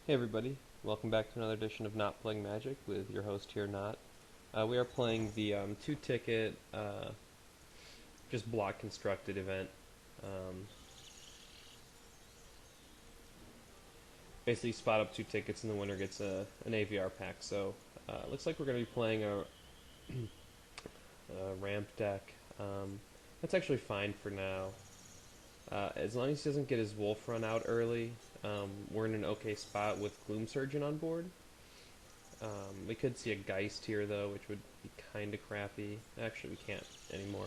Hey everybody, welcome back to another edition of Not Playing Magic with your host here, Not. We are playing the two-ticket, just block constructed event. Um, Basically, spot up two tickets and the winner gets an AVR pack. So, looks like we're going to be playing a ramp deck. That's actually fine for now. As long as he doesn't get his Wolf run out early, we're in an okay spot with Gloom Surgeon on board. We could see a Geist here, though, which would be kind of crappy. Actually, we can't anymore.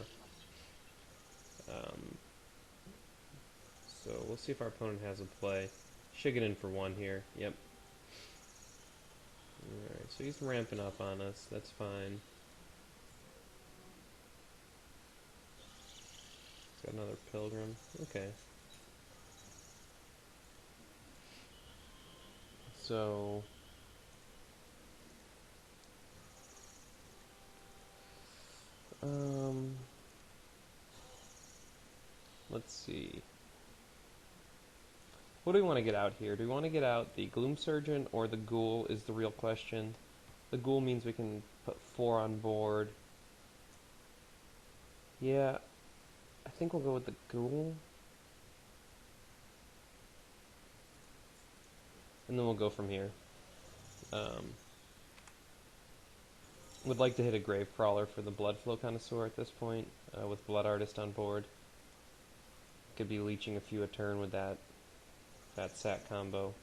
Um, so we'll see if our opponent has a play. Should get in for one here. Yep. Alright, so he's ramping up on us. That's fine. He's got another Pilgrim. Okay. So... Um... Let's see. What do we want to get out here? Do we want to get out the Gloom Surgeon or the Ghoul is the real question. The Ghoul means we can put 4 on board. Yeah, I think we'll go with the Ghoul. And then we'll go from here. Would like to hit a Grave Crawler for the Blood Flow Connoisseur at this point, with Blood Artist on board. Could be leeching a few a turn with that sat combo.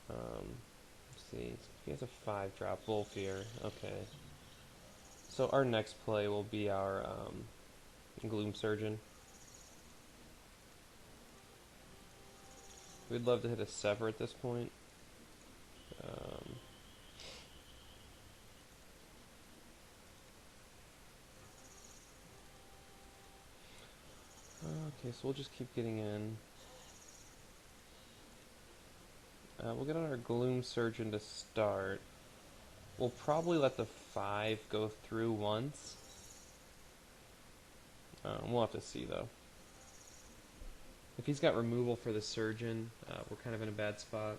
Let's see, he has a 5-drop Wolfir. Okay. So our next play will be our Gloom Surgeon. We'd love to hit a Sever at this point. Okay, so we'll just keep getting in. We'll get on our Gloom Surgeon to start. We'll probably let the 5 go through once. We'll have to see, though. If he's got removal for the Surgeon, we're kind of in a bad spot.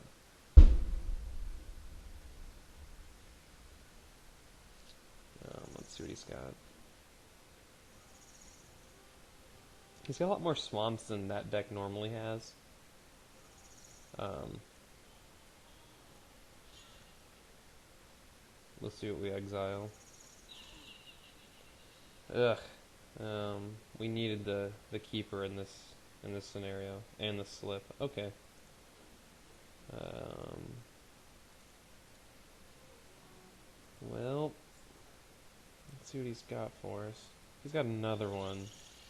Let's see what he's got. He's got a lot more swamps than that deck normally has. Let's see what we exile. Ugh. We needed the keeper in this scenario and the slip. Okay. Well, let's see what he's got for us. He's got another one.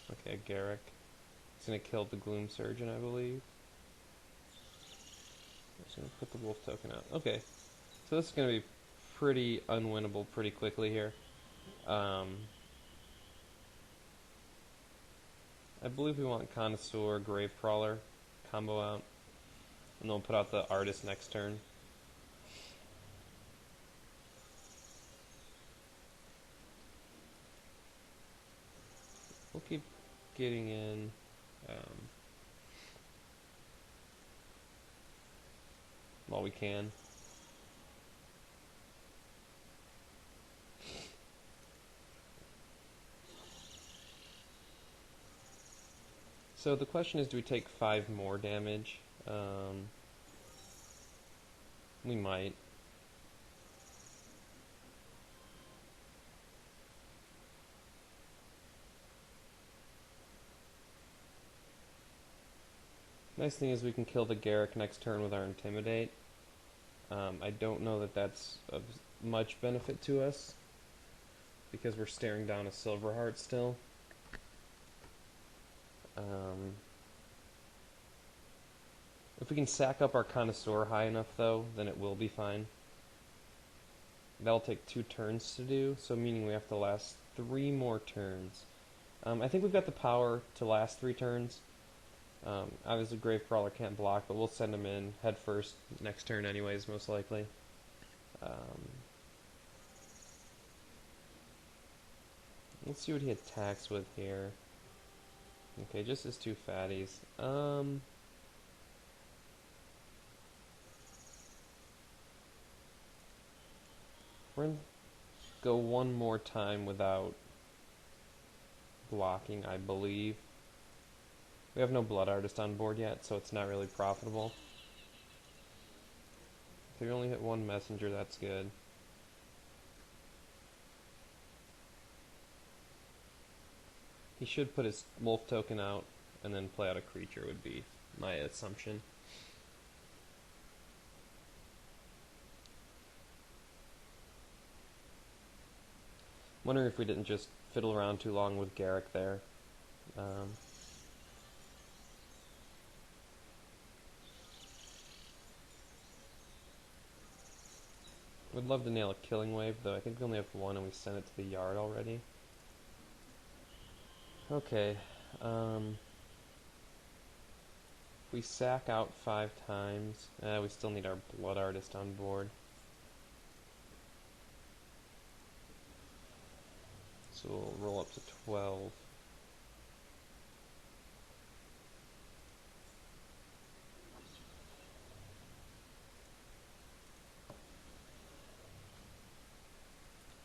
Okay, Garrick. He's gonna kill the Gloom Surgeon, I believe. He's gonna put the Wolf token out. Okay, so this is gonna be pretty unwinnable pretty quickly here. I believe we want Connoisseur, Gravecrawler combo out, and then we'll put out the Artist next turn. We'll keep getting in. While we can. So the question is, do we take 5 more damage? We might. Nice thing is we can kill the Garrick next turn with our Intimidate. I don't know that that's of much benefit to us, because we're staring down a Silverheart still. If we can sack up our Connoisseur high enough, though, then it will be fine. That'll take 2 turns to do, so meaning we have to last 3 more turns. I think we've got the power to last 3 turns. Obviously, Gravecrawler can't block, but we'll send him in head first next turn anyways, most likely. Let's see what he attacks with here. Okay, just his 2 fatties. We're going to go one more time without blocking, I believe. We have no Blood Artist on board yet, so it's not really profitable. If we only hit one messenger, that's good. He should put his wolf token out and then play out a creature, would be my assumption. Wondering if we didn't just fiddle around too long with Garrick there. Would love to nail a Killing Wave, though I think we only have one and we sent it to the yard already. Okay, we sack out 5 times. We still need our Blood Artist on board. So we'll roll up to 12.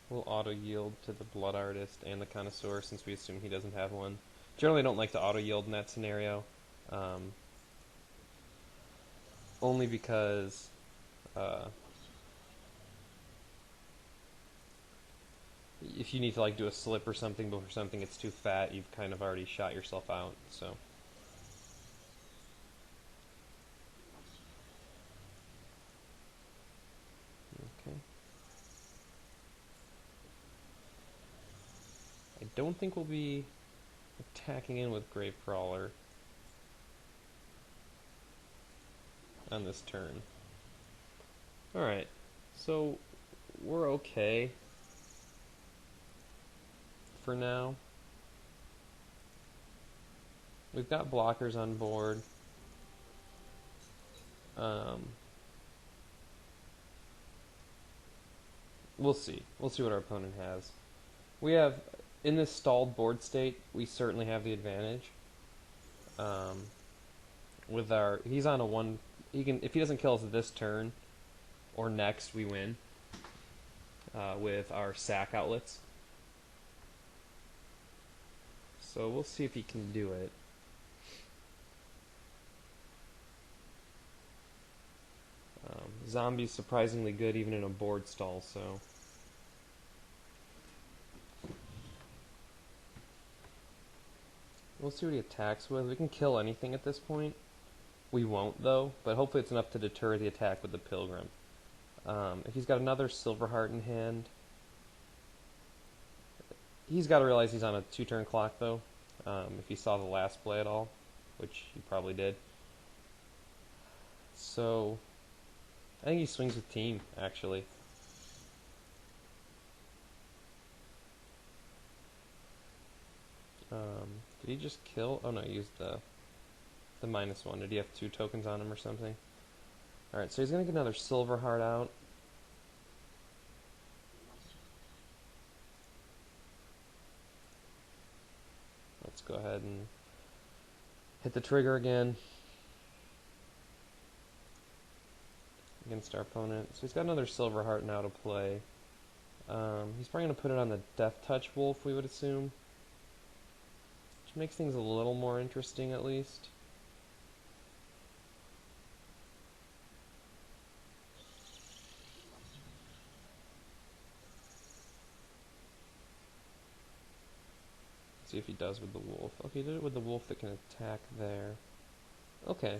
We'll auto-yield to the Blood Artist and the Connoisseur since we assume he doesn't have one. Generally don't like to auto-yield in that scenario. Only because if you need to like do a slip or something before something gets too fat, you've kind of already shot yourself out. So okay. I don't think we'll be attacking in with Gravecrawler on this turn. Alright, so we're okay for now. We've got blockers on board. We'll see. We'll see what our opponent has. We have, in this stalled board state, we certainly have the advantage. With our, he's on a one, he can, if he doesn't kill us this turn or next, we win with our sack outlets. So we'll see if he can do it. Zombie's surprisingly good even in a board stall, so we'll see what he attacks with. We can kill anything at this point. We won't, though, but hopefully it's enough to deter the attack with the Pilgrim. If he's got another Silverheart in hand, he's got to realize he's on a 2-turn clock, though, if he saw the last play at all, which he probably did. So I think he swings with team, actually. Did he just kill? Oh no, he used the -1. Did he have 2 tokens on him or something? Alright, so he's going to get another Silverheart out. Let's go ahead and hit the trigger again against our opponent. So he's got another Silverheart now to play. He's probably going to put it on the deathtouch wolf, we would assume. Which makes things a little more interesting, at least. See if he does with the wolf. Okay, he did it with the wolf that can attack there. Okay.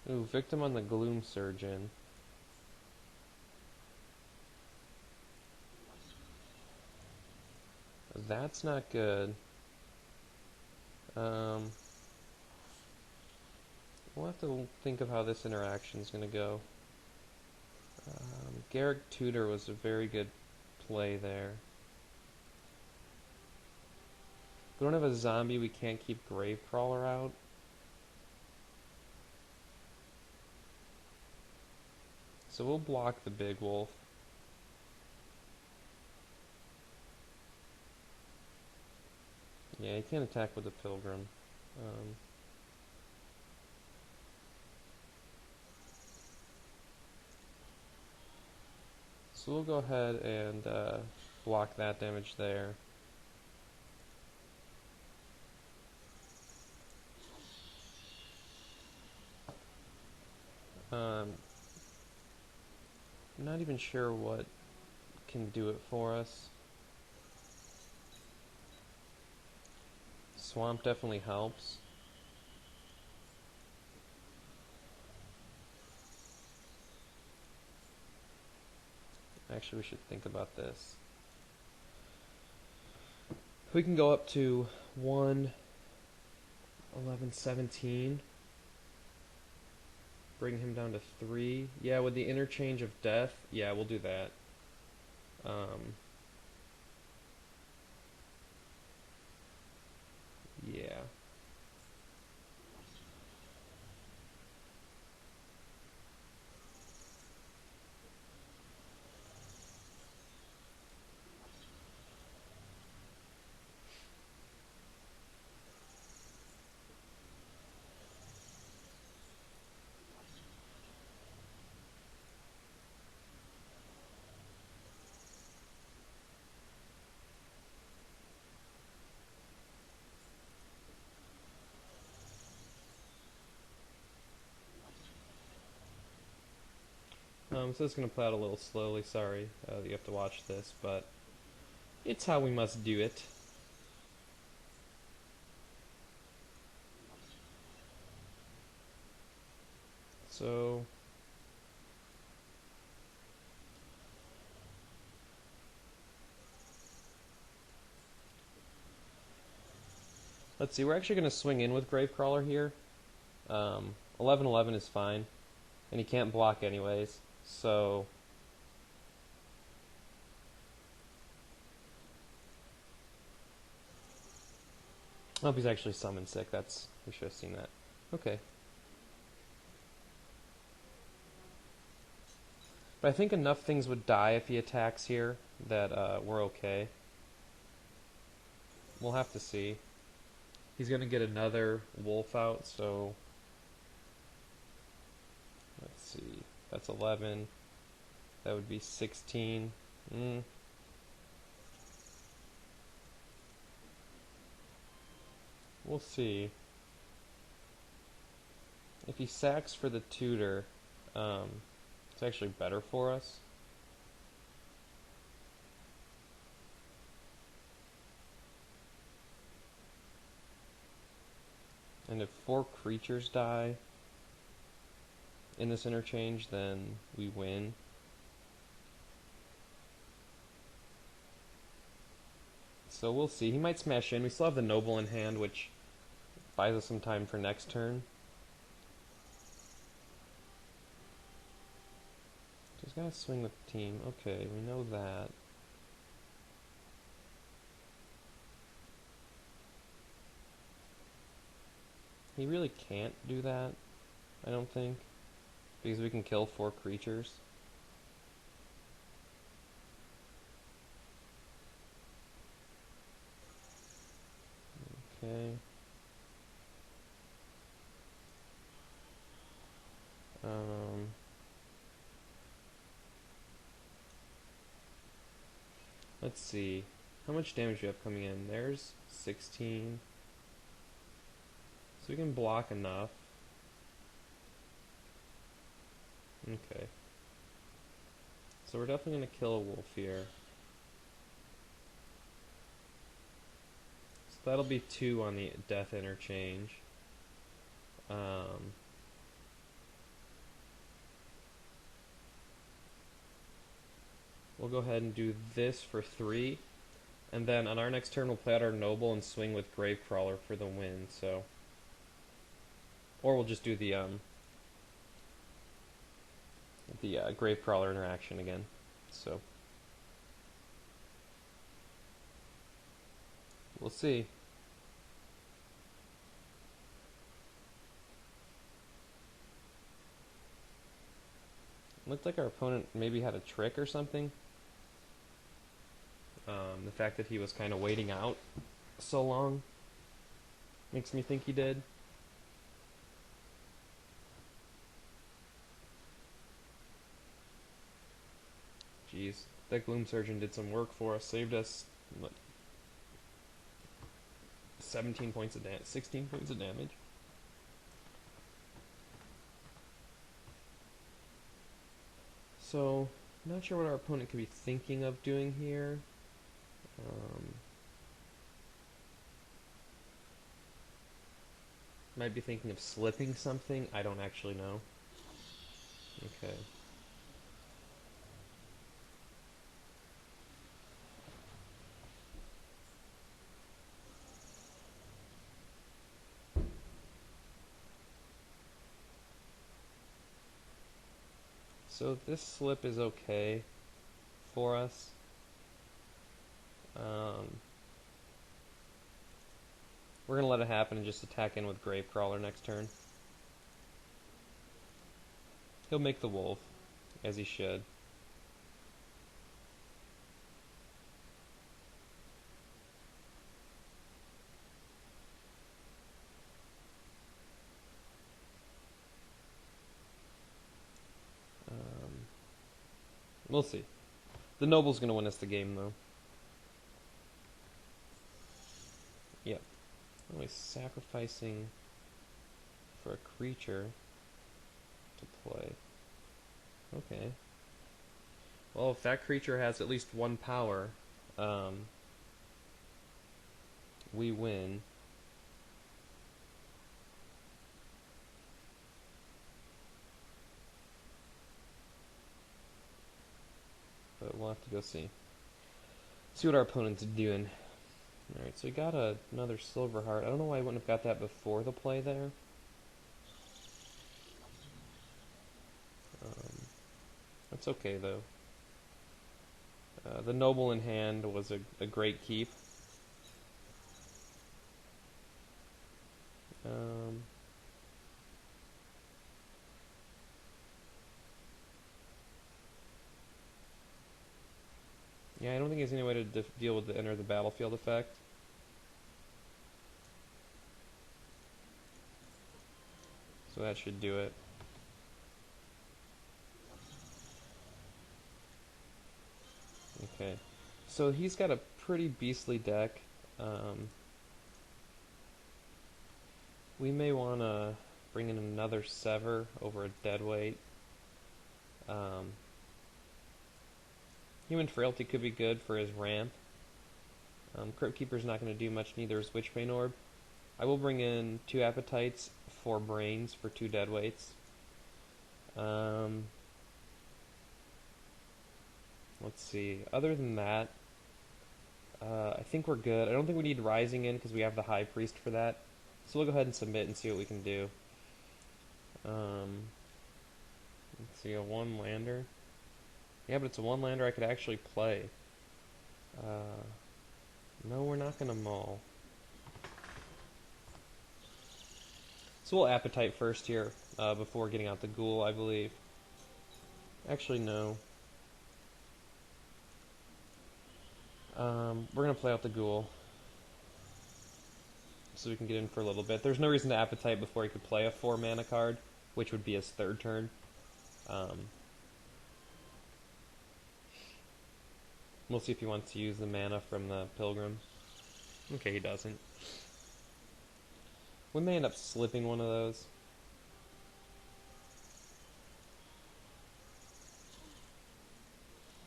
Ooh, victim on the Gloom Surgeon. That's not good. We'll have to think of how this interaction is going to go. Garrick Tudor was a very good play there. We don't have a zombie, we can't keep Gravecrawler out. So we'll block the big wolf. Yeah, he can't attack with the Pilgrim. So we'll go ahead and block that damage there. I'm not even sure what can do it for us. Swamp definitely helps. Actually, we should think about this. We can go up to 1, 11, 17. Bring him down to 3. Yeah, with the interchange of death, yeah, we'll do that. Yeah. So it's going to play out a little slowly, sorry that you have to watch this, but it's how we must do it. So let's see, we're actually going to swing in with Gravecrawler here. 11-11 is fine, and he can't block anyways, so oh, he's actually summoned sick. We should have seen that. Okay. But I think enough things would die if he attacks here that we're okay. We'll have to see. He's going to get another wolf out, so let's see. That's 11. That would be 16. We'll see. If he sacks for the tutor, it's actually better for us. And if 4 creatures die in this interchange, then we win. So we'll see. He might smash in. We still have the Noble in hand, which buys us some time for next turn. So he's got to swing with the team. Okay, we know that. He really can't do that, I don't think, because we can kill 4 creatures. Okay. Let's see. How much damage do we have coming in? There's 16. So we can block enough. Okay. So we're definitely going to kill a Wolfir. So that'll be 2 on the death interchange. We'll go ahead and do this for 3. And then on our next turn, we'll play out our Noble and swing with Gravecrawler for the win, so... Or we'll just do the Gravecrawler interaction again, so... We'll see. Looked like our opponent maybe had a trick or something. The fact that he was kind of waiting out so long makes me think he did. Jeez. That Gloom Surgeon did some work for us. Saved us, what, 17 points of damage, 16 points of damage. So, not sure what our opponent could be thinking of doing here. Might be thinking of slipping something. I don't actually know. Okay. So this slip is okay for us. We're going to let it happen and just attack in with Gravecrawler next turn. He'll make the wolf, as he should. We'll see. The noble's going to win us the game, though. Yep. Always sacrificing for a creature to play. Okay. Well, if that creature has at least one power, we win. But we'll have to go see. See what our opponent's doing. Alright, so we got another Silverheart. I don't know why I wouldn't have got that before the play there. That's okay, though. The Noble in hand was a great keep. Yeah, I don't think there's any way to deal with the enter the battlefield effect. So that should do it. Okay. So he's got a pretty beastly deck. We may want to bring in another Sever over a deadweight. Human Frailty could be good for his ramp. Crypt Keeper's not going to do much, neither is Witchbane Orb. I will bring in 2 Appetites, 4 Brains for 2 deadweights. Let's see. Other than that, I think we're good. I don't think we need Rising in because we have the High Priest for that. So we'll go ahead and submit and see what we can do. Let's see, a 1-lander. Yeah, but it's a 1-lander I could actually play. No, we're not going to maul. So we'll Appetite first here, before getting out the Ghoul, I believe. Actually, no. We're going to play out the Ghoul. So we can get in for a little bit. There's no reason to Appetite before he could play a 4-mana card, which would be his 3rd turn. We'll see if he wants to use the mana from the Pilgrim. Okay, he doesn't. We may end up slipping one of those.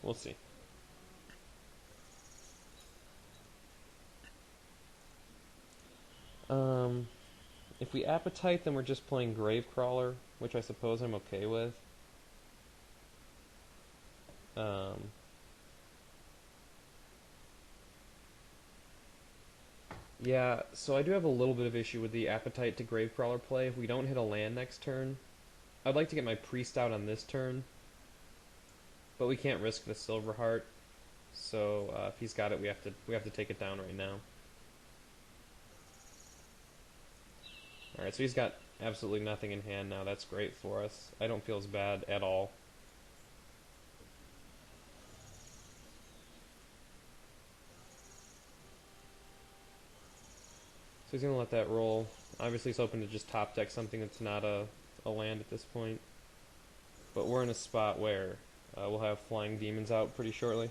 We'll see. If we Appetite, then we're just playing Gravecrawler, which I suppose I'm okay with. Yeah, so I do have a little bit of issue with the Appetite to Gravecrawler play. If we don't hit a land next turn, I'd like to get my Priest out on this turn, but we can't risk the Silverheart. So if he's got it, we have to take it down right now. All right, so he's got absolutely nothing in hand now. That's great for us. I don't feel as bad at all. So he's going to let that roll. Obviously he's hoping to just top deck something that's not a land at this point. But we're in a spot where We'll have flying demons out pretty shortly.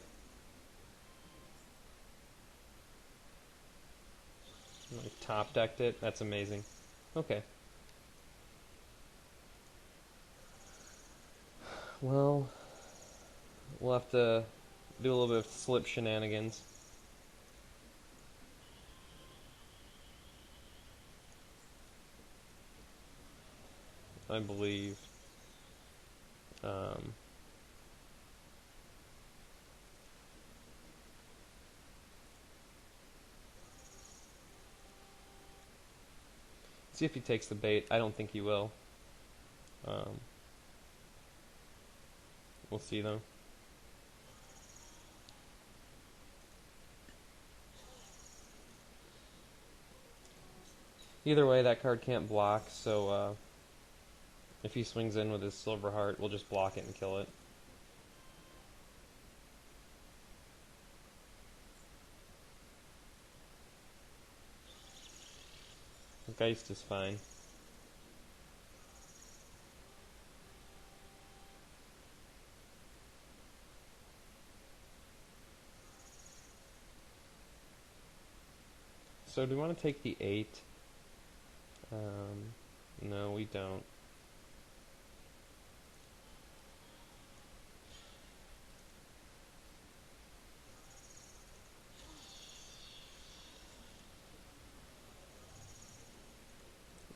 Like top decked it. That's amazing. Okay. Well, we'll have to do a little bit of slip shenanigans. I believe. See if he takes the bait. I don't think he will. We'll see though. Either way, that card can't block, so if he swings in with his silver heart, we'll just block it and kill it. Geist is fine. So do we want to take the 8? No, we don't.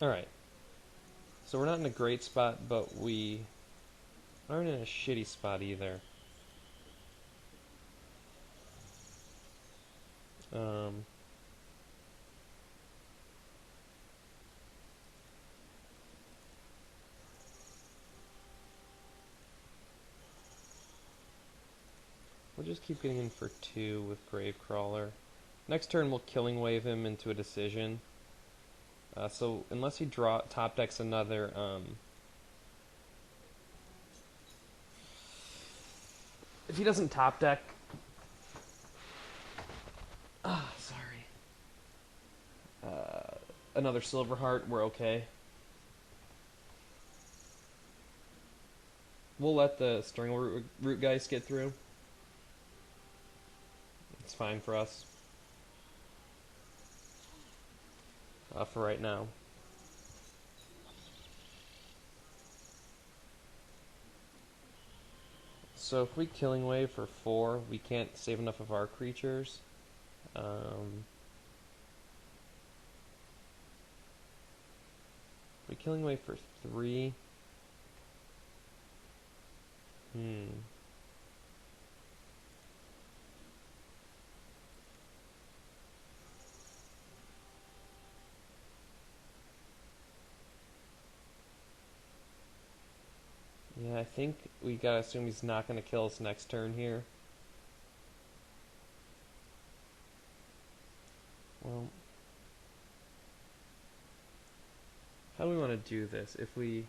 Alright. So we're not in a great spot, but we aren't in a shitty spot either. We'll just keep getting in for 2 with Gravecrawler. Next turn we'll Killing Wave him into a decision. So unless he top decks another if he doesn't top deck sorry. Another Silverheart, we're okay. We'll let the String Root guys get through. It's fine for us. For right now. So if we Killing Wave for 4, we can't save enough of our creatures. We Killing Wave for 3. Yeah, I think we gotta assume he's not gonna kill us next turn here. Well, how do we want to do this? If we...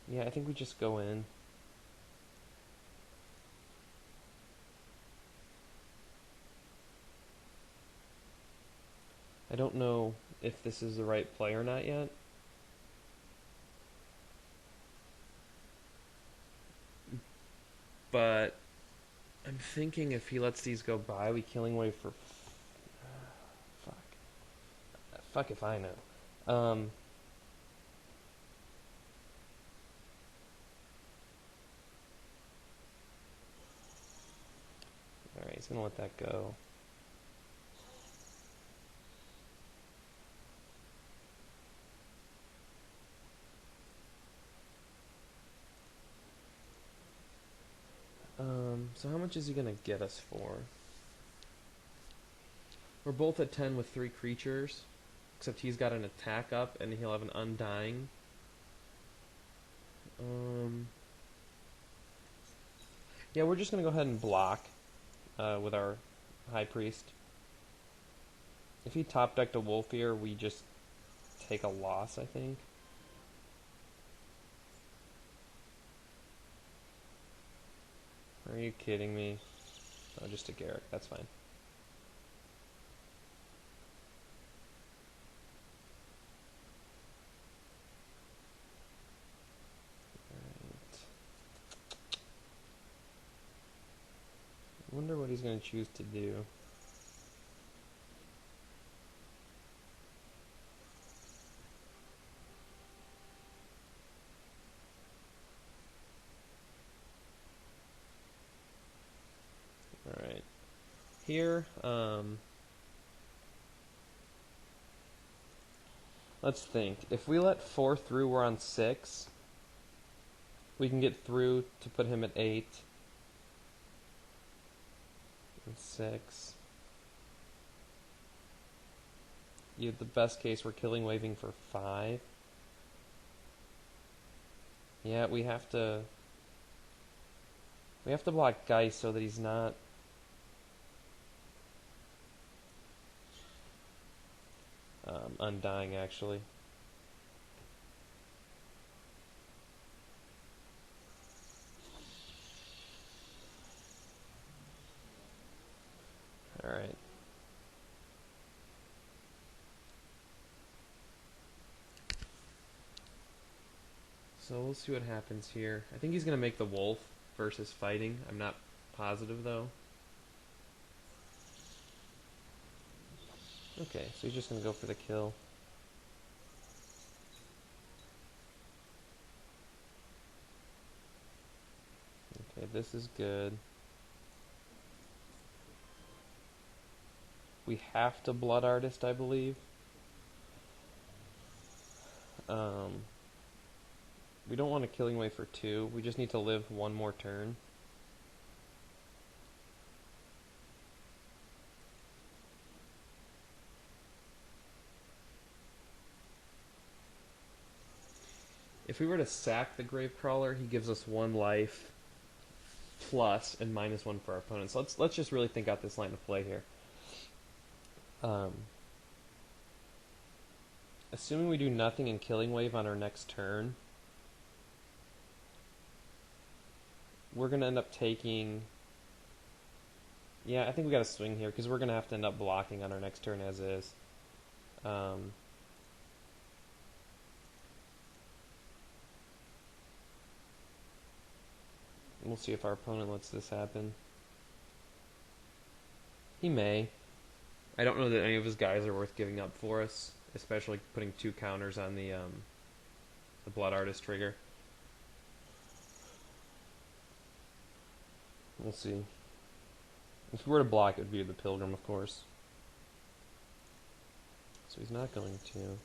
Yeah, I think we just go in. I don't know if this is the right play or not yet. But I'm thinking if he lets these go by, we Killing Wave for... fuck. Fuck if I know. Alright, he's gonna let that go. So how much is he gonna get us for? We're both at 10 with 3 creatures, except he's got an attack up and he'll have an Undying. Yeah, we're just gonna go ahead and block with our High Priest. If he top decked a Wolfir, we just take a loss, I think. Are you kidding me? Oh, just a Garrick, that's fine. going to choose to do. Alright. Here, let's think. If we let 4 through, we're on 6. We can get through to put him at 8. And 6. You have the best case, we're killing waving for 5. Yeah, we have to block Geist so that he's not undying, actually. Alright. So we'll see what happens here. I think he's going to make the wolf versus fighting. I'm not positive, though. Okay, so he's just going to go for the kill. Okay, this is good. We have to Blood Artist, I believe. We don't want a killing wave for 2. We just need to live one more turn. If we were to sack the Gravecrawler, he gives us 1 life plus and -1 for our opponents. So let's just really think out this line of play here. Assuming we do nothing in Killing Wave on our next turn, we're going to end up taking... Yeah, I think we got to swing here, because we're going to have to end up blocking on our next turn as is. We'll see if our opponent lets this happen. He may. I don't know that any of his guys are worth giving up for us, especially putting 2 counters on the Blood Artist trigger. We'll see. If we were to block, it would be the Pilgrim, of course. So he's not going to.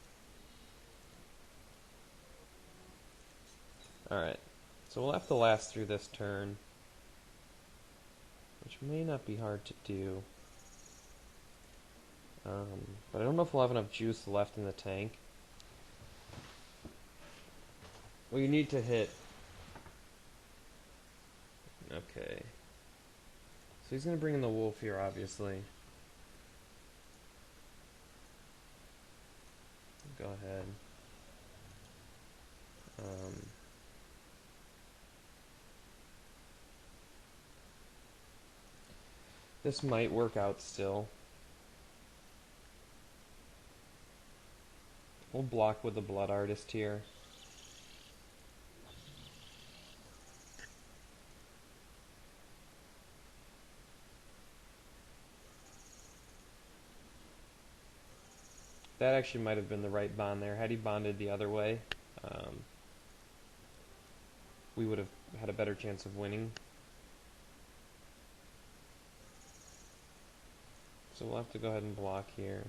Alright. So we'll have to last through this turn, which may not be hard to do. But I don't know if we'll have enough juice left in the tank. Well, you need to hit... Okay. So he's going to bring in the Wolfir, obviously. Go ahead. This might work out still. We'll block with the Blood Artist here. That actually might have been the right bond there. Had he bonded the other way, we would have had a better chance of winning. So we'll have to go ahead and block here.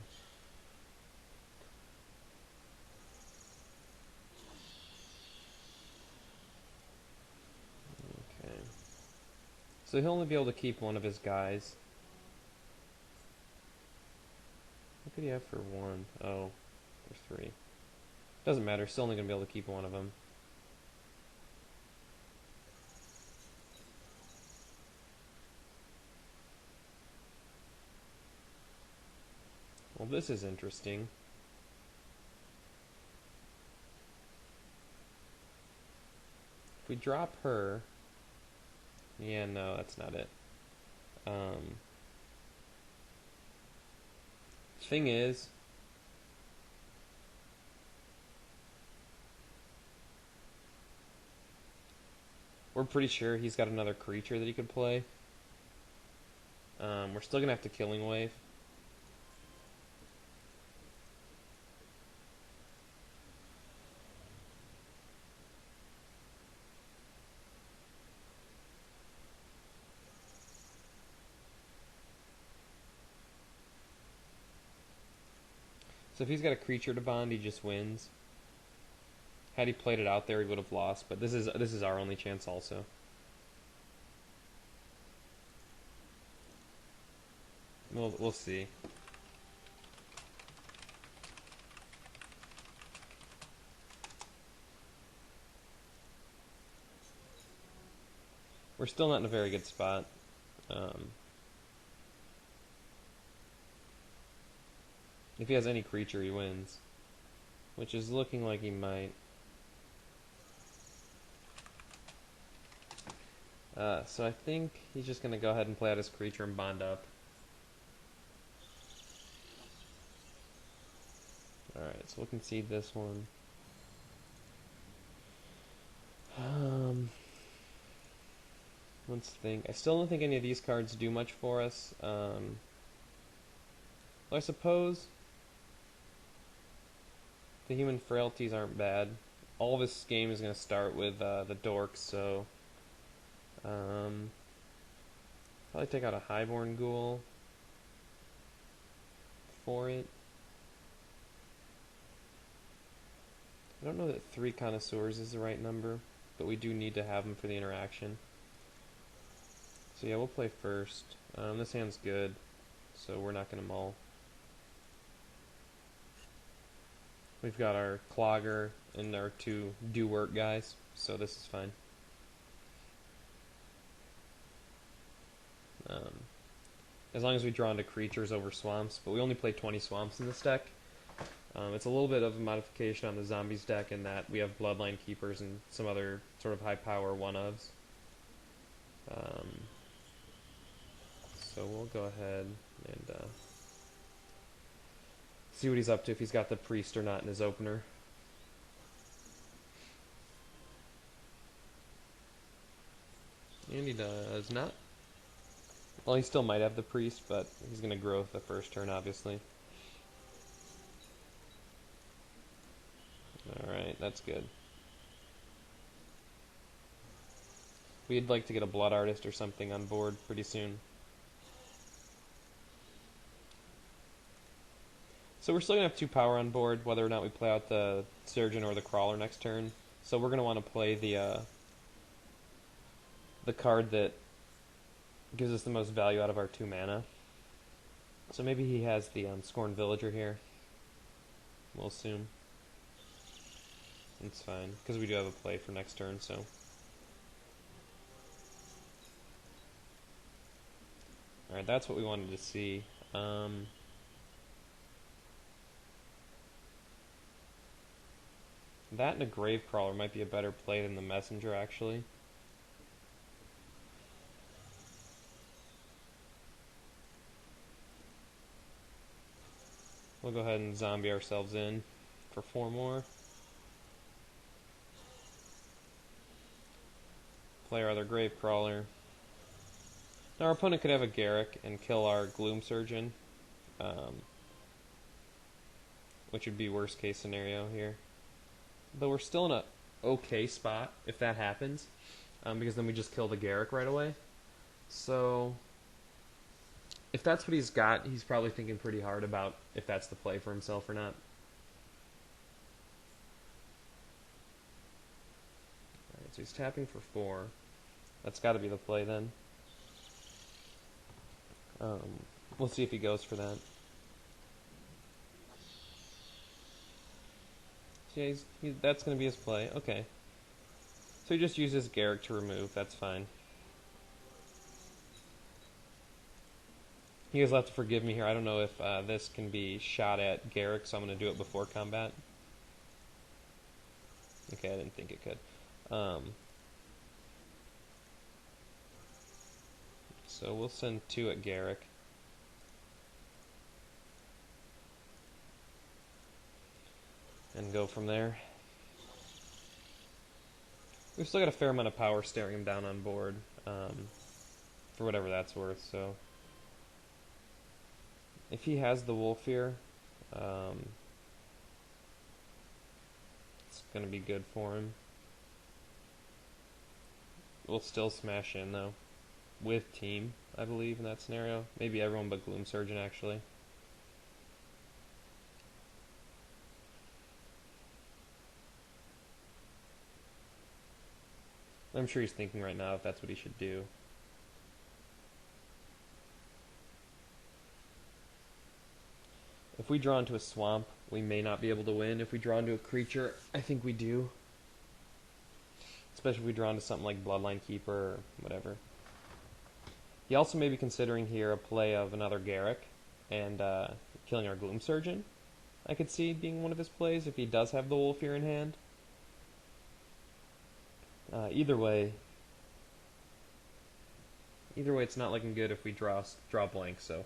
Okay. So he'll only be able to keep one of his guys. What could he have for 1? Oh, for 3. Doesn't matter, still only going to be able to keep one of them. Well, this is interesting. If we drop her... Yeah, no, that's not it. Thing is... We're pretty sure he's got another creature that he could play. We're still going to have to Killing Wave. So if he's got a creature to bond, he just wins. Had he played it out there, he would have lost. But this is our only chance also. We'll see. We're still not in a very good spot. If he has any creature, he wins. Which is looking like he might. So I think he's just going to go ahead and play out his creature and bond up. Alright, so we'll concede this one. Let's think. I still don't think any of these cards do much for us. Well, I suppose the human frailties aren't bad. All of this game is going to start with the dorks, so probably take out a highborn ghoul for it. I don't know that 3 connoisseurs is the right number, but we do need to have them for the interaction. So yeah, we'll play first. This hand's good, so we're not going to mull. We've got our Clogger and our 2 do-work guys, so this is fine. As long as we draw into creatures over swamps, but we only play 20 swamps in this deck. It's a little bit of a modification on the zombies deck in that we have bloodline keepers and some other sort of high power one-ofs. So we'll go ahead and see what he's up to, if he's got the priest or not in his opener. And he does not. Well, he still might have the priest, but he's going to grow the first turn, obviously. Alright, that's good. We'd like to get a blood artist or something on board pretty soon. So we're still going to have 2 power on board, whether or not we play out the surgeon or the crawler next turn. So we're going to want to play the card that gives us the most value out of our 2 mana. So maybe he has the Scorn Villager here. We'll assume. It's fine, because we do have a play for next turn, so. Alright, that's what we wanted to see. That and a Gravecrawler might be a better play than the Messenger, actually. We'll go ahead and zombie ourselves in for 4 more. Play our other Gravecrawler. Now our opponent could have a Garruk and kill our Gloom Surgeon, which would be worst case scenario here. Though we're still in a okay spot if that happens, because then we just kill the Garruk right away. So if that's what he's got, he's probably thinking pretty hard about if that's the play for himself or not. Alright, so he's tapping for 4. That's got to be the play then. We'll see if he goes for that. Yeah, that's going to be his play. Okay. So he just uses Garruk to remove. That's fine. You guys will have to forgive me here. I don't know if this can be shot at Garruk, so I'm going to do it before combat. Okay, I didn't think it could. So we'll send 2 at Garruk. And go from there. We've still got a fair amount of power staring him down on board, for whatever that's worth, so If he has the Wolfir, it's going to be good for him. We'll still smash in, though. With team, I believe, in that scenario. Maybe everyone but Gloom Surgeon, actually. I'm sure he's thinking right now if that's what he should do. If we draw into a swamp, we may not be able to win. If we draw into a creature, I think we do. Especially if we draw into something like Bloodline Keeper or whatever. He also may be considering here a play of another Garruk and killing our Gloom Surgeon. I could see being one of his plays if he does have the Wolfir in hand. Either way, it's not looking good if we draw blank. So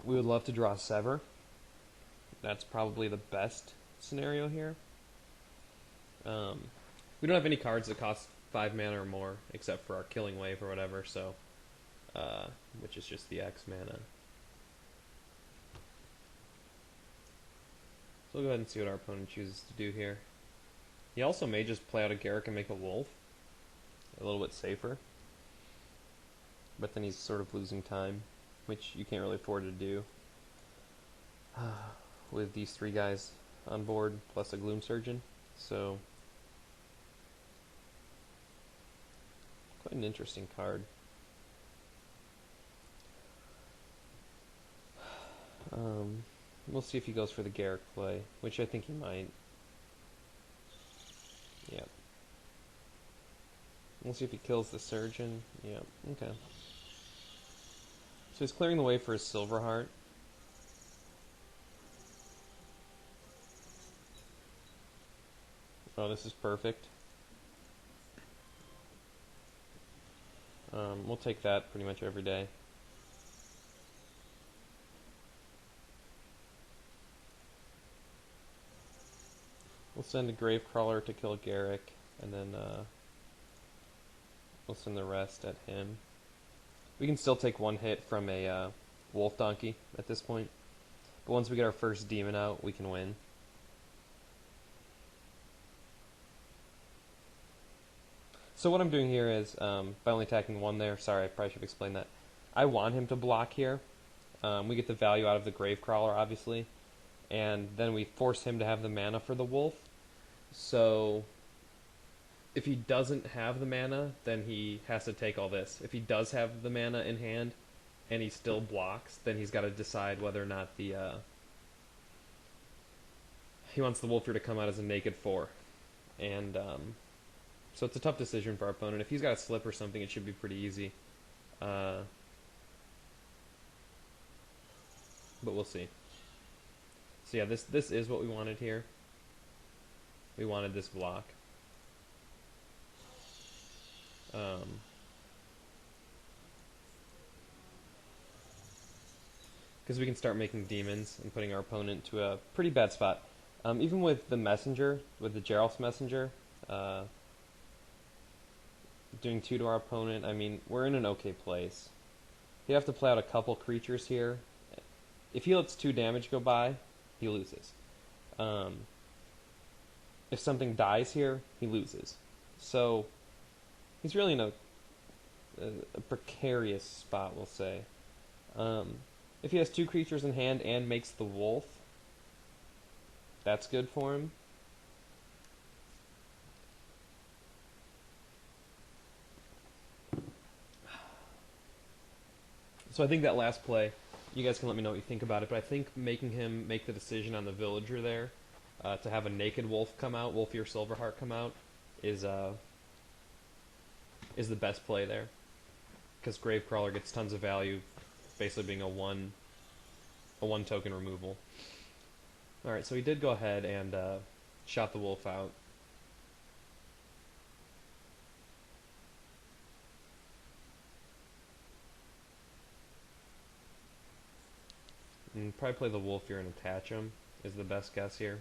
we would love to draw sever. That's probably the best scenario here. We don't have any cards that cost 5 mana or more, except for our Killing Wave or whatever. So, which is just the X mana. So we'll go ahead and see what our opponent chooses to do here. He also may just play out a Garruk and make a Wolf. A little bit safer. But then he's sort of losing time, which you can't really afford to do. With these 3 guys on board, plus a Gloom Surgeon. So, quite an interesting card. We'll see if he goes for the Garruk play, which I think he might. Yep. We'll see if he kills the Surgeon. Yep, okay. So he's clearing the way for his Silverheart. Oh, this is perfect. We'll take that pretty much every day. We'll send a Gravecrawler to kill Garruk, and then we'll send the rest at him. We can still take 1 hit from a Wolf Donkey at this point, but once we get our first demon out, we can win. So what I'm doing here is, by only attacking 1 there, sorry, I probably should have explained that. I want him to block here. We get the value out of the Gravecrawler, obviously, and then we force him to have the mana for the Wolf. So if he doesn't have the mana, then he has to take all this. If he does have the mana in hand and he still blocks, then he's got to decide whether or not the he wants the Wolfir to come out as a naked 4. And so it's a tough decision for our opponent. If he's got a slip or something, it should be pretty easy. But we'll see. So yeah, this is what we wanted here. We wanted this block. Because we can start making demons and putting our opponent to a pretty bad spot. Even with the messenger, with the Geralf's messenger, doing 2 to our opponent, I mean, we're in an okay place. You have to play out a couple creatures here. If he lets 2 damage go by, he loses. If something dies here, he loses. So he's really in a precarious spot, we'll say. If he has 2 creatures in hand and makes the Wolf, that's good for him. So I think that last play, you guys can let me know what you think about it, but I think making him make the decision on the Villager there, to have a naked Wolf come out, Wolfir Silverheart come out, is the best play there. Because Gravecrawler gets tons of value, basically being a one token removal. Alright, so he did go ahead and shot the Wolf out. And probably play the Wolfir and attach him is the best guess here.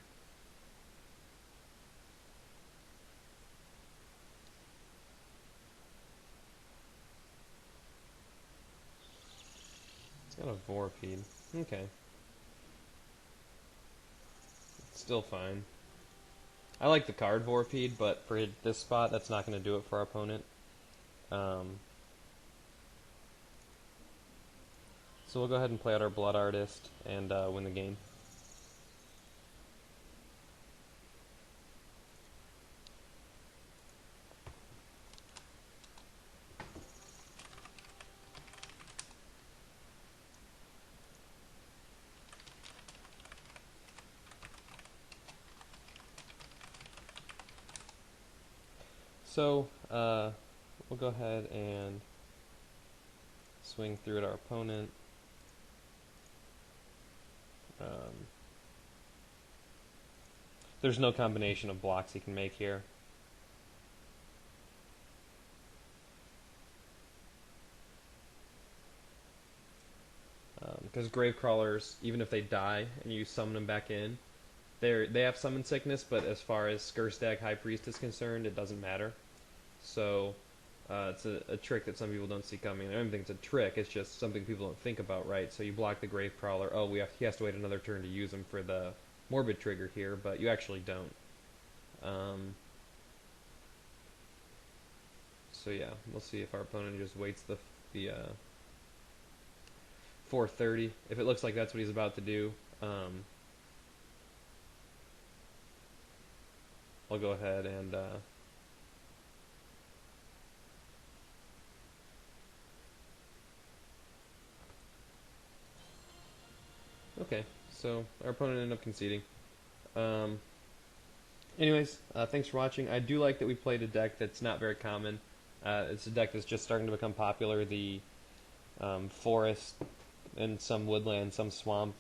Got a Vorpede. Okay. Still fine. I like the card Vorpede, but for this spot, that's not going to do it for our opponent. So we'll go ahead and play out our Blood Artist and win the game. So, we'll go ahead and swing through at our opponent. There's no combination of blocks he can make here. Because grave crawlers, even if they die and you summon them back in, they have summon sickness, but as far as Skurstag High Priest is concerned, it doesn't matter. So it's a trick that some people don't see coming. I don't think it's a trick, it's just something people don't think about, right? So you block the grave crawler, oh, he has to wait another turn to use him for the morbid trigger here, but you actually don't. So yeah, we'll see if our opponent just waits the 4:30. If it looks like that's what he's about to do, I'll go ahead and okay, so our opponent ended up conceding. Anyways, thanks for watching. I do like that we played a deck that's not very common. It's a deck that's just starting to become popular. The forest and some woodland, some swamp.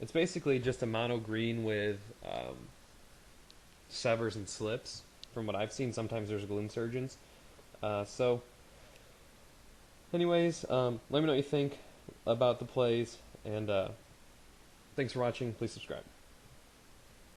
It's basically just a mono green with severs and slips. From what I've seen, sometimes there's gloom surgeons. So, anyways, let me know what you think about the plays, and thanks for watching. Please subscribe.